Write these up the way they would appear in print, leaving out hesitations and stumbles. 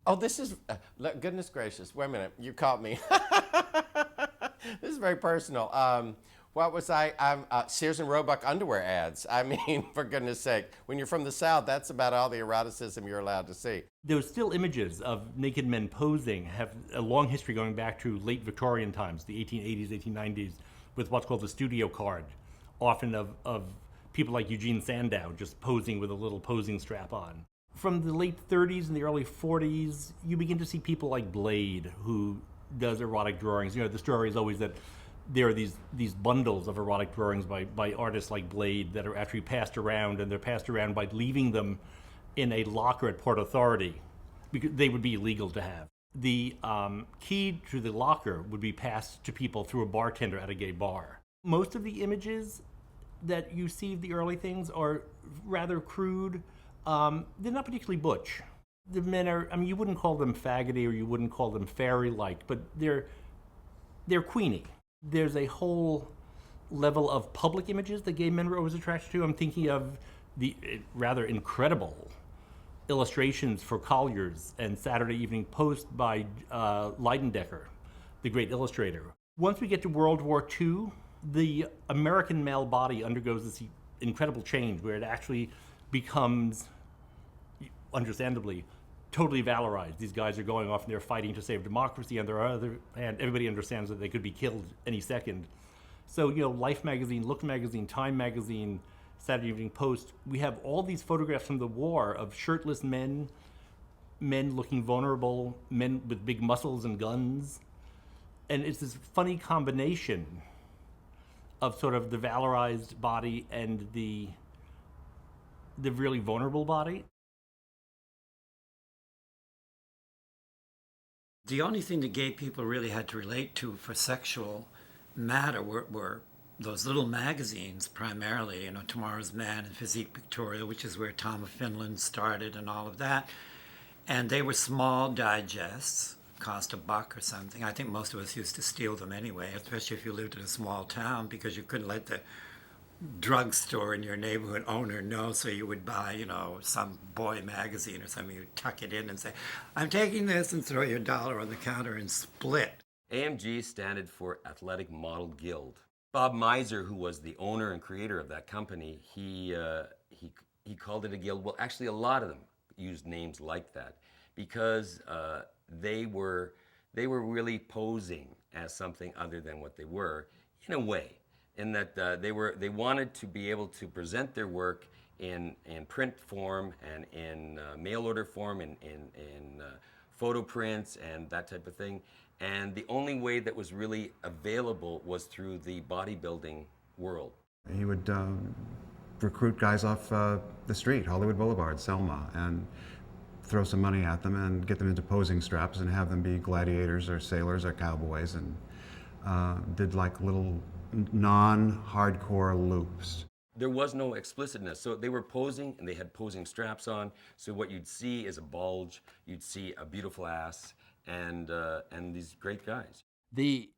Oh, this is, goodness gracious, wait a minute, you caught me. This is very personal. What was Sears and Roebuck underwear ads. I mean, for goodness sake, when you're from the South, that's about all the eroticism you're allowed to see. There's still images of naked men posing, have a long history going back to late Victorian times, the 1880s, 1890s, with what's called the studio card, often of people like Eugene Sandow just posing with a little posing strap on. From the late 30s and the early 40s, you begin to see people like Blade, who does erotic drawings. You know, the story is always that there are these bundles of erotic drawings by artists like Blade that are actually passed around, and they're passed around by leaving them in a locker at Port Authority, because they would be illegal to have. The key to the locker would be passed to people through a bartender at a gay bar. Most of the images that you see of the early things are rather crude. They're not particularly butch. The men are, I mean, you wouldn't call them faggoty or you wouldn't call them fairy-like, but they're queenie. There's a whole level of public images that gay men were always attracted to. I'm thinking of the rather incredible illustrations for Collier's and Saturday Evening Post by Leidendecker, the great illustrator. Once we get to World War II, the American male body undergoes this incredible change where it actually becomes, understandably, totally valorized. These guys are going off and they're fighting to save democracy, and everybody understands that they could be killed any second. So, you know, Life magazine, Look magazine, Time magazine, Saturday Evening Post, we have all these photographs from the war of shirtless men looking vulnerable, men with big muscles and guns. And it's this funny combination of sort of the valorized body and the really vulnerable body. The only thing that gay people really had to relate to for sexual matter were those little magazines, primarily, you know, Tomorrow's Man and Physique Pictorial, which is where Tom of Finland started and all of that. And they were small digests, cost $1 or something. I think most of us used to steal them anyway, especially if you lived in a small town, because you couldn't let the drugstore in your neighborhood owner know, so you would buy, you know, some boy magazine or something. You'd tuck it in and say, I'm taking this, and throw your $1 on the counter and split. AMG standed for Athletic Model Guild. Bob Miser, who was the owner and creator of that company, he called it a guild. Well, actually, a lot of them used names like that because they were really posing as something other than what they were, in a way, in that they wanted to be able to present their work in print form and in mail order form, in photo prints and that type of thing. And the only way that was really available was through the bodybuilding world. He would recruit guys off the street, Hollywood Boulevard, Selma, and throw some money at them and get them into posing straps and have them be gladiators or sailors or cowboys, and did like little non-hardcore loops. There was no explicitness, so they were posing and they had posing straps on, so what you'd see is a bulge, you'd see a beautiful ass, and these great guys. The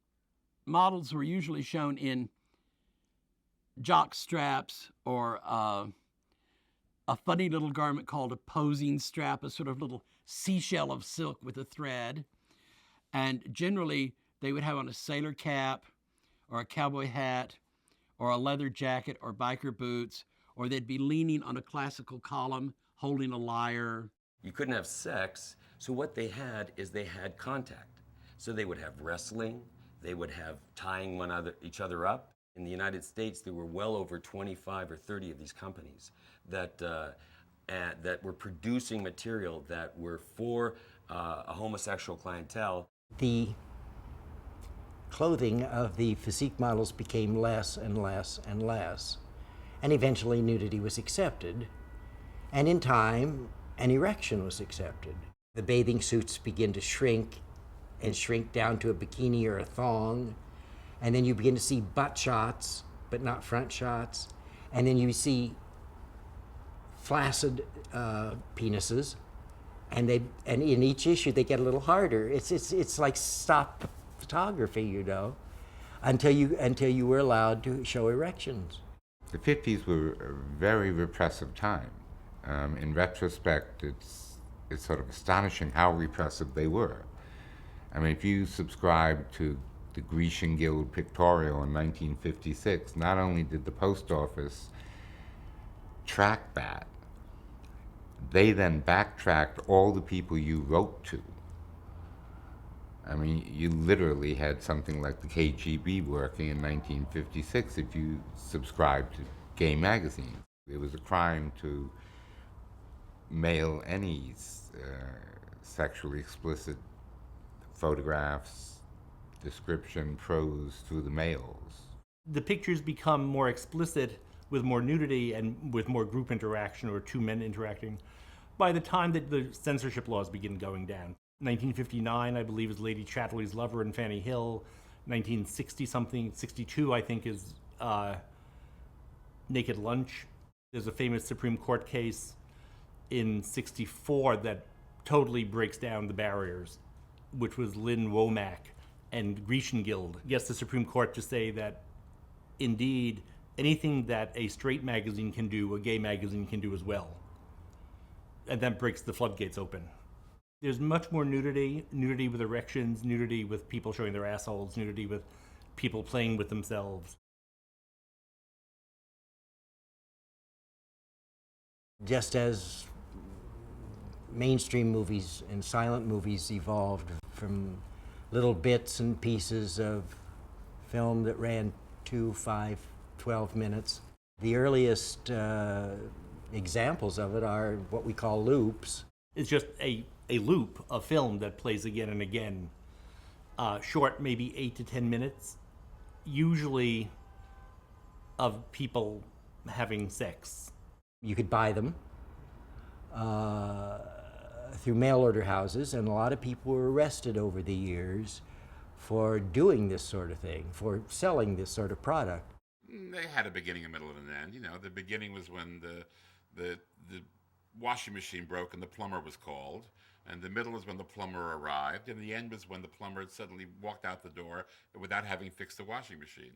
models were usually shown in jock straps or a funny little garment called a posing strap, a sort of little seashell of silk with a thread. And generally, they would have on a sailor cap or a cowboy hat or a leather jacket or biker boots, or they'd be leaning on a classical column holding a lyre. You couldn't have sex, so what they had is they had contact. So they would have wrestling, they would have tying each other up. In the United States, there were well over 25 or 30 of these companies that were producing material that were for a homosexual clientele. The clothing of the physique models became less and less and less, and eventually nudity was accepted, and in time, an erection was accepted. The bathing suits begin to shrink and shrink down to a bikini or a thong, and then you begin to see butt shots, but not front shots, and then you see flaccid penises, and in each issue they get a little harder. It's like stop photography, you know, until you were allowed to show erections. The 50s were a very repressive time. In retrospect, it's It's sort of astonishing how repressive they were. I mean, if you subscribe to the Grecian Guild pictorial in 1956, not only did the post office track that, they then backtracked all the people you wrote to. I mean, you literally had something like the KGB working in 1956 if you subscribed to gay magazines. It was a crime to mail any sexually explicit photographs, description, prose through the mails. The pictures become more explicit with more nudity and with more group interaction or two men interacting by the time that the censorship laws begin going down. 1959, I believe, is Lady Chatterley's Lover in Fanny Hill. 1960-something, 62, I think, is Naked Lunch. There's a famous Supreme Court case in 64 that totally breaks down the barriers, which was Lynn Womack and Grecian Guild gets the Supreme Court to say that, indeed, anything that a straight magazine can do, a gay magazine can do as well. And that breaks the floodgates open. There's much more nudity with erections, nudity with people showing their assholes, nudity with people playing with themselves. Just as mainstream movies and silent movies evolved from little bits and pieces of film that ran 2, 5, 12 minutes, the earliest examples of it are what we call loops. It's just a loop of film that plays again and again. Short, maybe 8 to 10 minutes, usually of people having sex. You could buy them through mail order houses, and a lot of people were arrested over the years for doing this sort of thing, for selling this sort of product. They had a beginning, a middle, and an end. You know, the beginning was when the washing machine broke and the plumber was called, and the middle is when the plumber arrived, and the end was when the plumber suddenly walked out the door without having fixed the washing machine.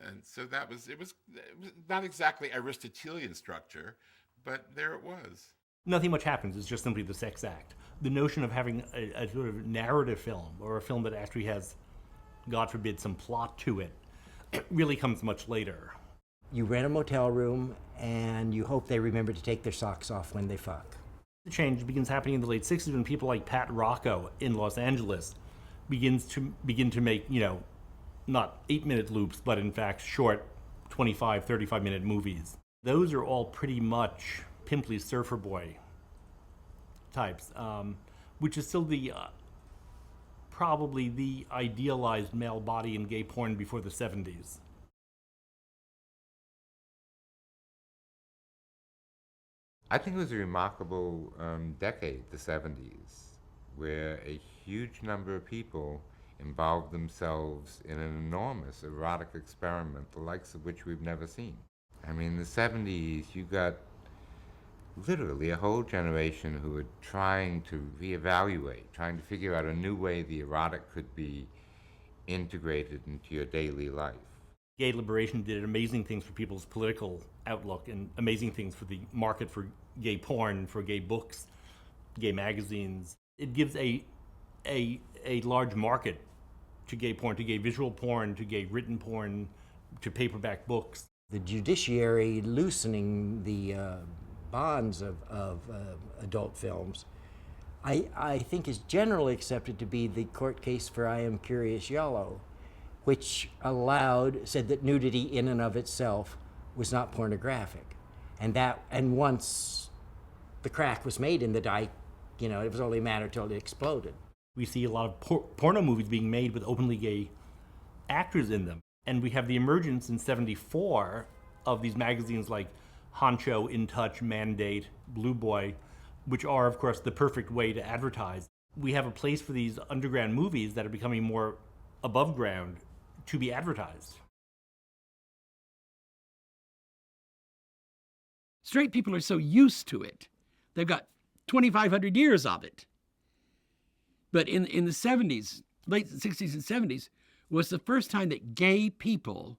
And so it was not exactly Aristotelian structure, but there it was. Nothing much happens, it's just simply the sex act. The notion of having a sort of narrative film, or a film that actually has, God forbid, some plot to it, really comes much later. You rent a motel room, and you hope they remember to take their socks off when they fuck. The change begins happening in the late 60s when people like Pat Rocco in Los Angeles begin to make, not 8-minute loops, but in fact short 25, 35-minute movies. Those are all pretty much pimply surfer boy types, which is still probably the idealized male body in gay porn before the 70s. I think it was a remarkable decade, the 70s, where a huge number of people involved themselves in an enormous erotic experiment, the likes of which we've never seen. I mean, in the 70s, you got literally a whole generation who were trying to reevaluate, trying to figure out a new way the erotic could be integrated into your daily life. Gay liberation did amazing things for people's political outlook and amazing things for the market for gay porn, for gay books, gay magazines. It gives a large market to gay porn, to gay visual porn, to gay written porn, to paperback books. The judiciary loosening the bonds of adult films, I think is generally accepted to be the court case for I Am Curious Yellow, which said that nudity in and of itself was not pornographic. And once the crack was made in the dike, it was only a matter till it exploded. We see a lot of porno movies being made with openly gay actors in them. And we have the emergence in 74 of these magazines like Honcho, In Touch, Mandate, Blue Boy, which are, of course, the perfect way to advertise. We have a place for these underground movies that are becoming more above ground to be advertised. Straight people are so used to it. They've got 2,500 years of it. But in the 70s, late 60s and 70s, was the first time that gay people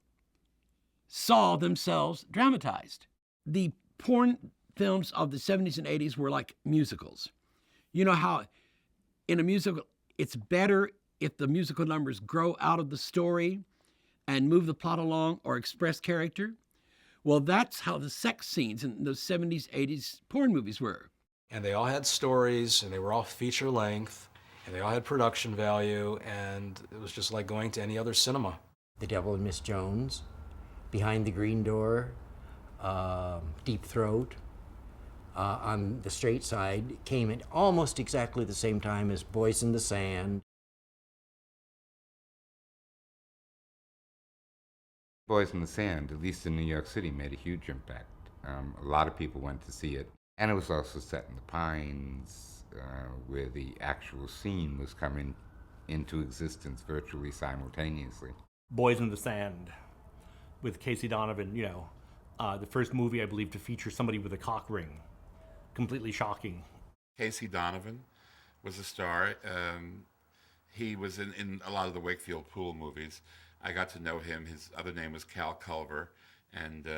saw themselves dramatized. The porn films of the 70s and 80s were like musicals. You know how in a musical, it's better if the musical numbers grow out of the story and move the plot along or express character? Well, that's how the sex scenes in those 70s, 80s porn movies were. And they all had stories, and they were all feature length, and they all had production value, and it was just like going to any other cinema. The Devil and Miss Jones, Behind the Green Door, Deep Throat, on the straight side, came at almost exactly the same time as Boys in the Sand. Boys in the Sand, at least in New York City, made a huge impact. A lot of people went to see it. And it was also set in the Pines, where the actual scene was coming into existence virtually simultaneously. Boys in the Sand with Casey Donovan, you know, the first movie, I believe, to feature somebody with a cock ring. Completely shocking. Casey Donovan was a star. He was in a lot of the Wakefield Pool movies. I got to know him. His other name was Cal Culver, and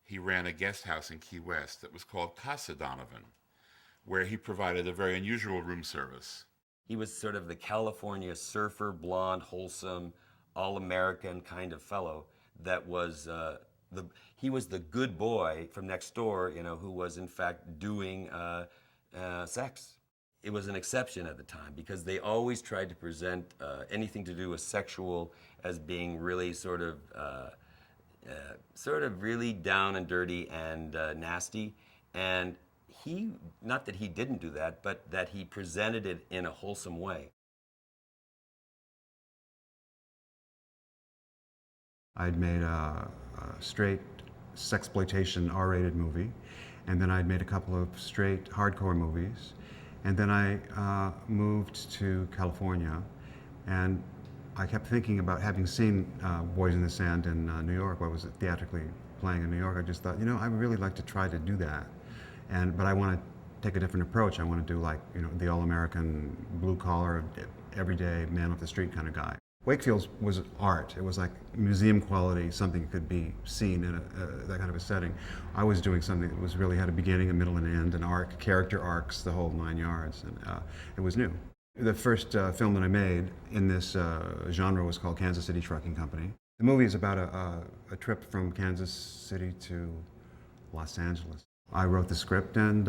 he ran a guest house in Key West that was called Casa Donovan, where he provided a very unusual room service. He was sort of the California surfer, blonde, wholesome, all-American kind of fellow that was he was the good boy from next door, you know, who was in fact doing sex. It was an exception at the time because they always tried to present anything to do with sexual as being really sort of really down and dirty and nasty. And he, not that he didn't do that, but that he presented it in a wholesome way. I'd made a straight sexploitation R-rated movie, and then I'd made a couple of straight hardcore movies, and then I moved to California, and I kept thinking about having seen Boys in the Sand in New York. I was theatrically playing in New York. I just thought, you know, I would really like to try to do that, but I want to take a different approach. I want to do like, you know, the all-American blue-collar, everyday man off the street kind of guy. Wakefield was art. It was like museum quality, something that could be seen in that kind of a setting. I was doing something that was really had a beginning, a middle, and end, an arc, character arcs, the whole 9 yards, and it was new. The first film that I made in this genre was called Kansas City Trucking Company. The movie is about a trip from Kansas City to Los Angeles. I wrote the script and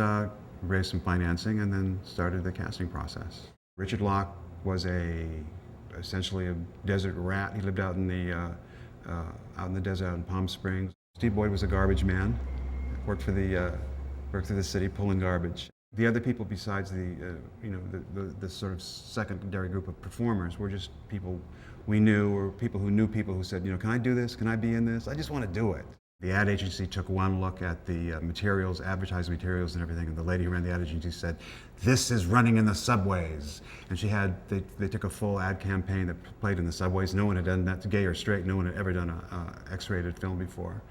raised some financing and then started the casting process. Richard Locke was essentially a desert rat. He lived out in the desert out in Palm Springs. Steve Boyd was a garbage man, worked for the city pulling garbage. The other people besides the sort of secondary group of performers were just people we knew, or people who said, you know, can I do this? Can I be in this? I just want to do it. The ad agency took one look at the materials, advertising materials and everything, and the lady who ran the ad agency said, this is running in the subways. And they took a full ad campaign that played in the subways. No one had done that, gay or straight, no one had ever done a X-rated film before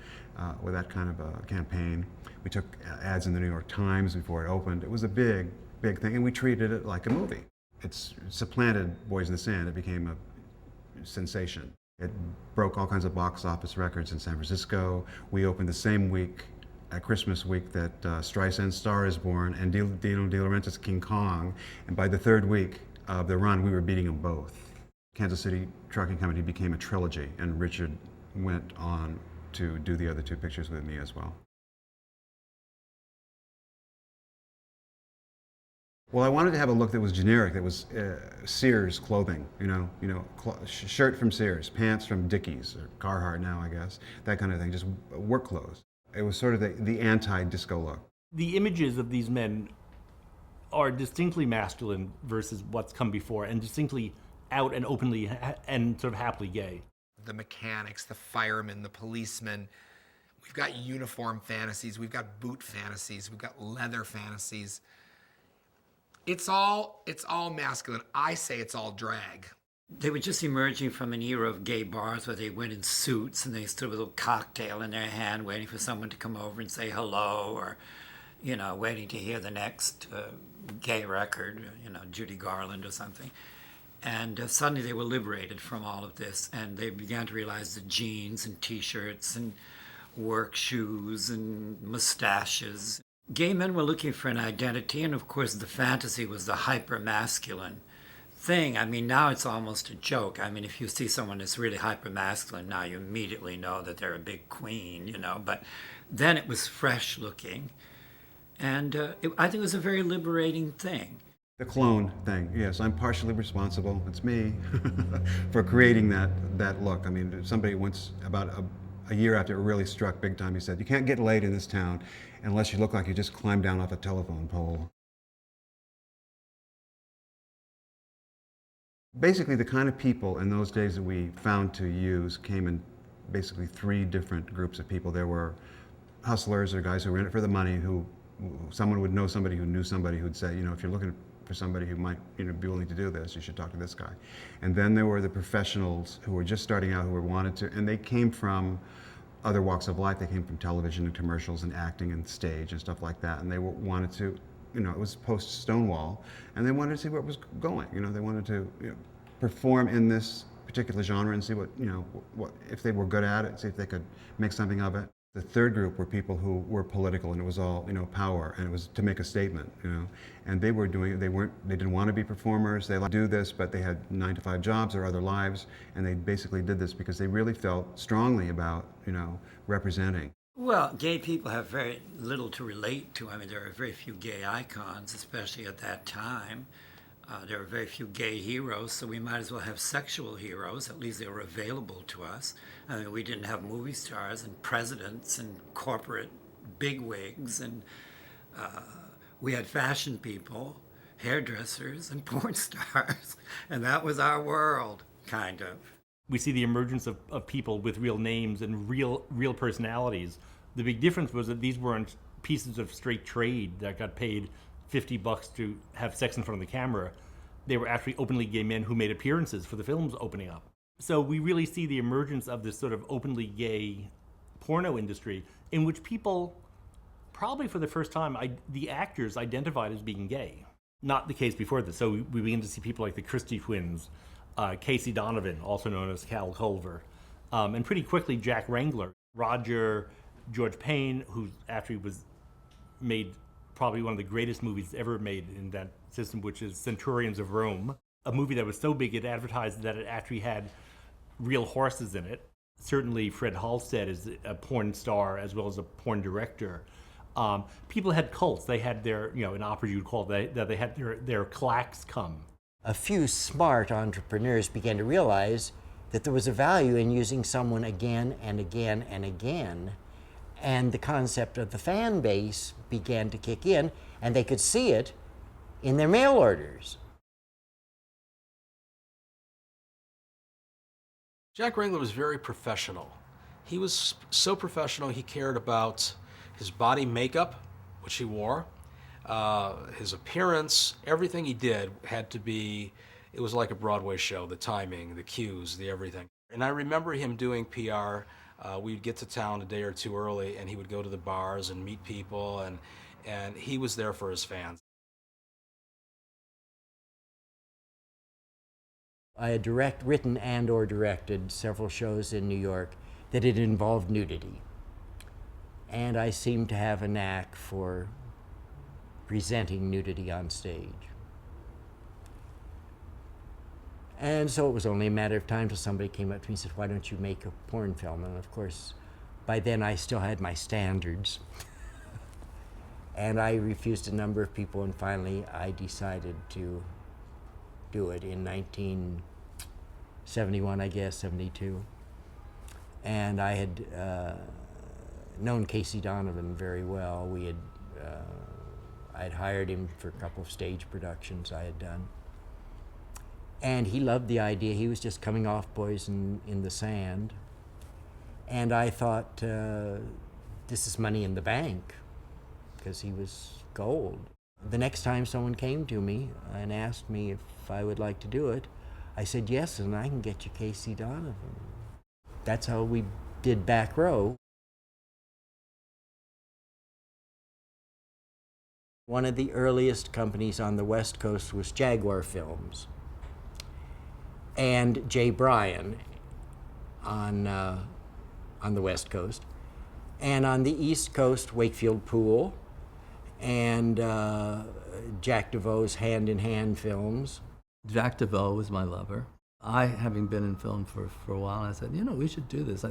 with that kind of a campaign. We took ads in the New York Times before it opened. It was a big, big thing, and we treated it like a movie. It's supplanted Boys in the Sand. It became a sensation. It broke all kinds of box office records in San Francisco. We opened the same week, at Christmas week, that Streisand's Star is Born and Dino De Laurentiis' King Kong. And by the third week of the run, we were beating them both. Kansas City Trucking Company became a trilogy, and Richard went on to do the other two pictures with me as well. Well, I wanted to have a look that was generic, that was Sears clothing, shirt from Sears, pants from Dickies, or Carhartt now, I guess, that kind of thing, just work clothes. It was sort of the anti-disco look. The images of these men are distinctly masculine versus what's come before, and distinctly out and openly and sort of happily gay. The mechanics, the firemen, the policemen, we've got uniform fantasies, we've got boot fantasies, we've got leather fantasies. It's all masculine. I say it's all drag. They were just emerging from an era of gay bars where they went in suits and they stood with a little cocktail in their hand waiting for someone to come over and say hello, or, waiting to hear the next gay record, Judy Garland or something. And suddenly they were liberated from all of this, and they began to realize that jeans and T-shirts and work shoes and mustaches Gay men were looking for an identity, and of course the fantasy was the hyper-masculine thing. I mean, now it's almost a joke. I mean, if you see someone that's really hyper-masculine now, you immediately know that they're a big queen, you know, but then it was fresh looking, and I think it was a very liberating thing. The clone thing, yes, I'm partially responsible, it's me, for creating that look. I mean, somebody once, about a year after it really struck big time, he said, you can't get laid in this town unless you look like you just climbed down off a telephone pole. Basically, the kind of people in those days that we found to use came in basically three different groups of people. There were hustlers, or guys who were in it for the money, who someone would know somebody who knew somebody who'd say, you know, if you're looking for somebody who might, you know, be willing to do this, you should talk to this guy. And then there were the professionals who were just starting out, who were wanted to, and they came from other walks of life. They came from television and commercials and acting and stage and stuff like that. And they wanted to, you know, it was post Stonewall, and they wanted to see where it was going. You know, they wanted to, you know, perform in this particular genre and see what, you know, what if they were good at it, see if they could make something of it. The third group were people who were political, and it was all, you know, power, and it was to make a statement, you know. And they were doing it, they didn't want to be performers, they liked to do this, but they had 9-to-5 jobs or other lives, and they basically did this because they really felt strongly about, you know, representing. Well, gay people have very little to relate to. I mean, there are very few gay icons, especially at that time. There were very few gay heroes, so we might as well have sexual heroes. At least they were available to us. I mean, we didn't have movie stars and presidents and corporate bigwigs, and we had fashion people, hairdressers, and porn stars, and that was our world, kind of. We see the emergence of people with real names and real personalities. The big difference was that these weren't pieces of straight trade that got paid $50 to have sex in front of the camera. They were actually openly gay men who made appearances for the films opening up. So we really see the emergence of this sort of openly gay porno industry in which people, probably for the first time, the actors identified as being gay. Not the case before this. So we begin to see people like the Christie twins, Casey Donovan, also known as Cal Culver, and pretty quickly Jack Wrangler, Roger, George Payne, who after he was made probably one of the greatest movies ever made in that system, which is Centurions of Rome, a movie that was so big it advertised that it actually had real horses in it. Certainly Fred Halstead is a porn star as well as a porn director. People had cults. They had their, you know, in opera you'd call that they had their claques come. A few smart entrepreneurs began to realize that there was a value in using someone again and again and again. And the concept of the fan base began to kick in, and they could see it in their mail orders. Jack Wrangler was very professional. He was so professional, he cared about his body makeup, which he wore, his appearance, everything he did had to be, it was like a Broadway show, the timing, the cues, the everything. And I remember him doing PR. We'd get to town a day or two early, and he would go to the bars and meet people, and he was there for his fans. I had written and or directed several shows in New York that had involved nudity. And I seemed to have a knack for presenting nudity on stage. And so it was only a matter of time till somebody came up to me and said, why don't you make a porn film? And of course, by then I still had my standards. And I refused a number of people, and finally I decided to do it in 1971, I guess, 72. And I had known Casey Donovan very well. I'd hired him for a couple of stage productions I had done. And he loved the idea. He was just coming off Boys in the Sand. And I thought, this is money in the bank, because he was gold. The next time someone came to me and asked me if I would like to do it, I said yes, and I can get you Casey Donovan. That's how we did Back Row. One of the earliest companies on the West Coast was Jaguar Films, and Jay Bryan on the West Coast. And on the East Coast, Wakefield Pool, and Jack DeVoe's hand-in-hand films. Jack DeVoe was my lover. I, having been in film for a while, I said, we should do this.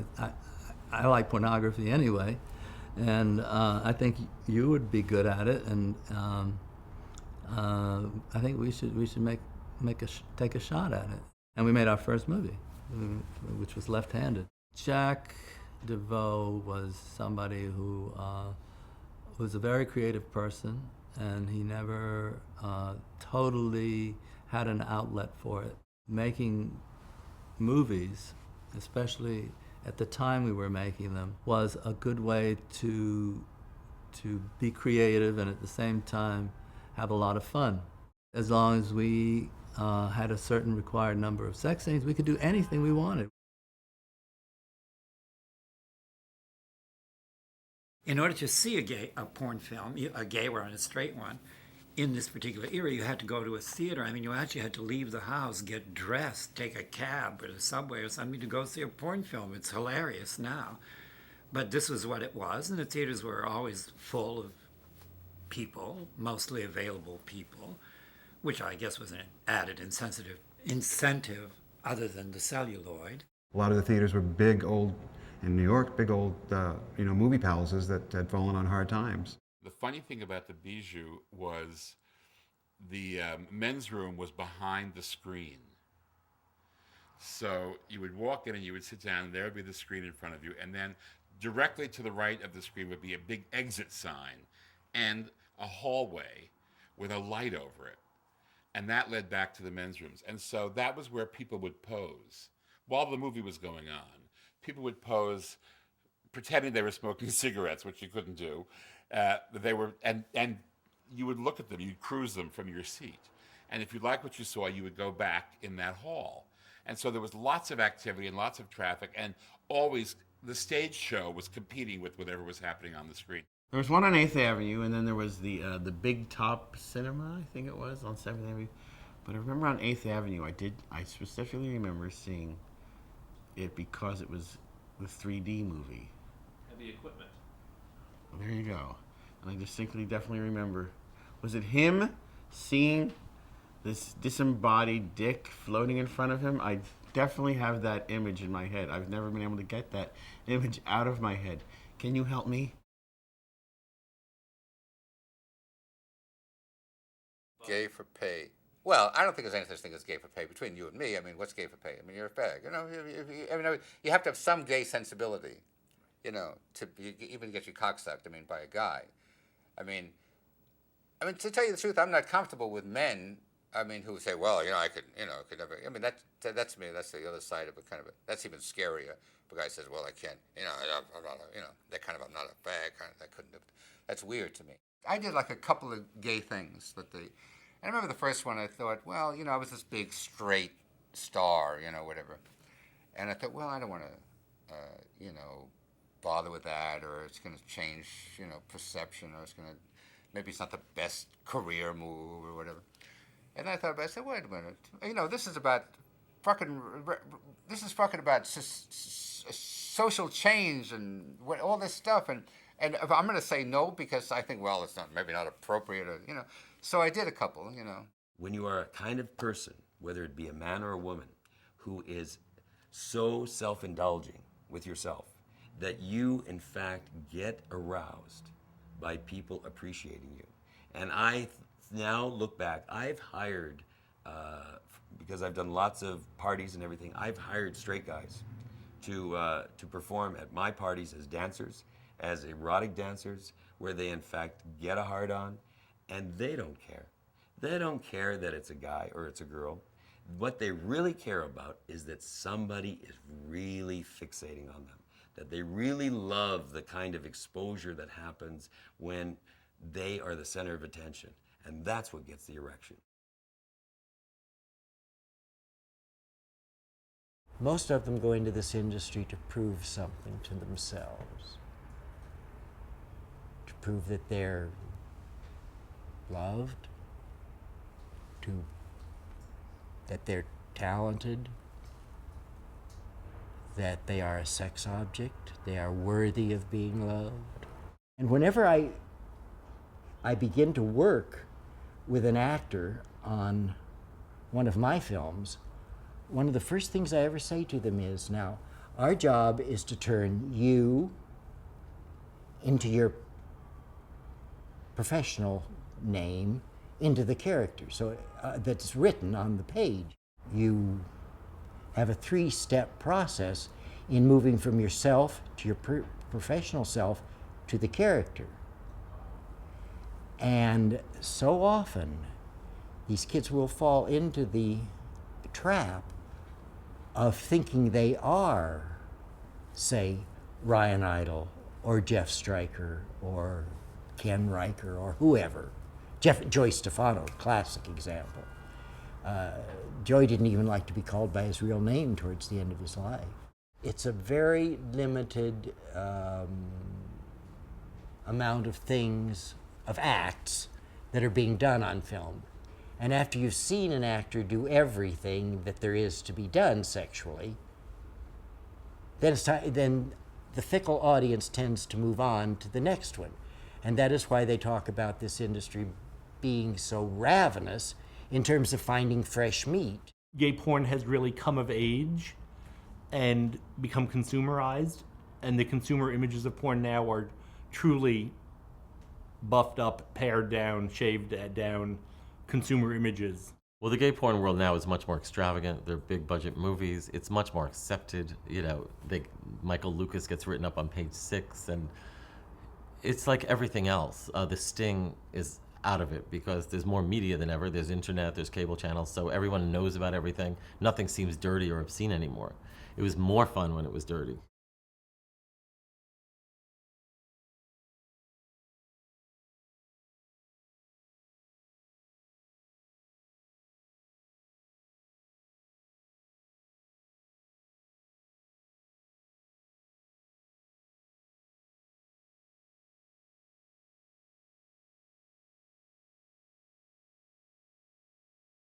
I like pornography anyway, and I think you would be good at it, and I think we should take a shot at it. And we made our first movie, which was Left-Handed. Jack DeVoe was somebody who was a very creative person, and he never totally had an outlet for it. Making movies, especially at the time we were making them, was a good way to be creative and at the same time have a lot of fun. As long as we had a certain required number of sex scenes, we could do anything we wanted. In order to see a porn film, a gay one and a straight one, in this particular era, you had to go to a theater. I mean, you actually had to leave the house, get dressed, take a cab or a subway or something to go see a porn film. It's hilarious now. But this was what it was, and the theaters were always full of people, mostly available people, which I guess was an added incentive other than the celluloid. A lot of the theaters were big old, in New York, big old movie palaces that had fallen on hard times. The funny thing about the Bijou was the men's room was behind the screen. So you would walk in and you would sit down, and there would be the screen in front of you, and then directly to the right of the screen would be a big exit sign and a hallway with a light over it. And that led back to the men's rooms. And so that was where people would pose. While the movie was going on, people would pose pretending they were smoking cigarettes, which you couldn't do. And you would look at them, you'd cruise them from your seat. And if you liked what you saw, you would go back in that hall. And so there was lots of activity and lots of traffic, and always the stage show was competing with whatever was happening on the screen. There was one on 8th Avenue, and then there was the Big Top Cinema, I think it was, on 7th Avenue. But I remember on 8th Avenue, I specifically remember seeing it because it was the 3D movie. And the equipment. Well, there you go. And I distinctly, definitely remember. Was it him seeing this disembodied dick floating in front of him? I definitely have that image in my head. I've never been able to get that image out of my head. Can you help me? Gay for pay. Well, I don't think there's any such thing as gay for pay between you and me. I mean, what's gay for pay? I mean, you're a fag. You have to have some gay sensibility, to even get your cock sucked. I mean, by a guy. I mean, to tell you the truth, I'm not comfortable with men. I mean, who say, well, I could never. I mean, that's me. That's the other side of it, kind of. That's even scarier. The guy says, well, I can't. I'm not. That kind of. I'm not a fag. Kind of. That couldn't have. That's weird to me. I did like a couple of gay things that they. I remember the first one. I thought, well, I was this big straight star, whatever, and I thought, well, I don't want to, bother with that, or it's going to change, perception, or it's going to, maybe it's not the best career move or whatever. And I thought, I said, wait a minute, this is about about social change and all this stuff, and if I'm going to say no because I think, well, it's maybe not appropriate, or, so I did a couple, When you are a kind of person, whether it be a man or a woman, who is so self-indulging with yourself that you, in fact, get aroused by people appreciating you. And I now look back, I've hired, because I've done lots of parties and everything, I've hired straight guys to perform at my parties as dancers, as erotic dancers, where they, in fact, get a hard-on, and they don't care. They don't care that it's a guy or it's a girl. What they really care about is that somebody is really fixating on them, that they really love the kind of exposure that happens when they are the center of attention. And that's what gets the erection. Most of them go into this industry to prove something to themselves, to prove that they're loved, that they're talented, that they are a sex object, they are worthy of being loved. And whenever I I begin to work with an actor on one of my films, one of the first things I ever say to them is, now, our job is to turn you into your professional name into the character, so that's written on the page. You have a 3-step process in moving from yourself to your professional self to the character. And so often, these kids will fall into the trap of thinking they are, say, Ryan Idle or Jeff Stryker or Ken Riker or whoever. Joey Stefano, classic example. Joey didn't even like to be called by his real name towards the end of his life. It's a very limited amount of things, of acts, that are being done on film. And after you've seen an actor do everything that there is to be done sexually, then the fickle audience tends to move on to the next one. And that is why they talk about this industry being so ravenous in terms of finding fresh meat. Gay porn has really come of age and become consumerized, and the consumer images of porn now are truly buffed up, pared down, shaved down consumer images. Well, the gay porn world now is much more extravagant. They're big budget movies. It's much more accepted. You know, Michael Lucas gets written up on page 6, and it's like everything else. The sting is out of it because there's more media than ever. There's internet, there's cable channels, so everyone knows about everything. Nothing seems dirty or obscene anymore. It was more fun when it was dirty.